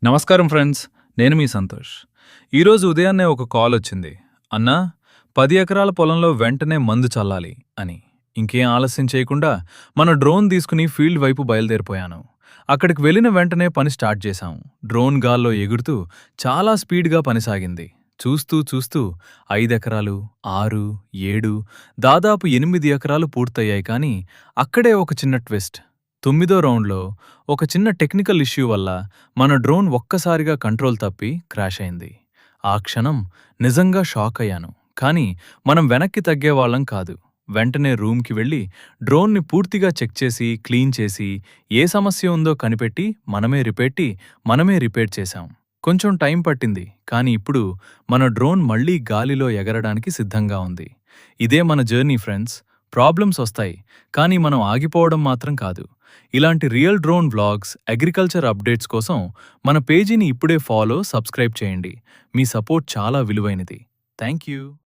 నమస్కారం ఫ్రెండ్స్, నేను మీ సంతోష్. ఈరోజు ఉదయాన్నే ఒక కాల్ వచ్చింది. అన్నా, 10 ఎకరాల పొలంలో వెంటనే మందు చల్లాలి అని. ఇంకేం ఆలస్యం చేయకుండా మన డ్రోన్ తీసుకుని ఫీల్డ్ వైపు బయలుదేరిపోయాను. అక్కడికి వెళ్ళిన వెంటనే పని స్టార్ట్ చేశాం. డ్రోన్ గాల్లో ఎగురుతూ చాలా స్పీడ్గా పని సాగింది. చూస్తూ చూస్తూ 5 ఎకరాలు, 6, 7, దాదాపు 8 ఎకరాలు పూర్తయ్యాయి. కానీ అక్కడే ఒక చిన్న ట్విస్ట్. 9వ రౌండ్లో ఒక చిన్న టెక్నికల్ ఇష్యూ వల్ల మన డ్రోన్ ఒక్కసారిగా కంట్రోల్ తప్పి క్రాష్ అయింది. ఆ క్షణం నిజంగా షాక్ అయ్యాను. కానీ మనం వెనక్కి తగ్గేవాళ్లం కాదు. వెంటనే రూమ్కి వెళ్ళి డ్రోన్ని పూర్తిగా చెక్ చేసి, క్లీన్ చేసి, ఏ సమస్య ఉందో కనిపెట్టి మనమే రిపేర్ చేశాం. కొంచెం టైం పట్టింది, కానీ ఇప్పుడు మన డ్రోన్ మళ్లీ గాలిలో ఎగరడానికి సిద్ధంగా ఉంది. ఇదే మన జర్నీ ఫ్రెండ్స్. ప్రాబ్లమ్స్ వస్తాయి, కానీ మనం ఆగిపోవడం మాత్రం కాదు. ఇలాంటి real drone vlogs, agriculture updates కోసం మన పేజీని ఇప్పుడే సబ్స్క్రైబ్ చేయండి. మీ సపోర్ట్ చాలా విలువైనది. Thank you.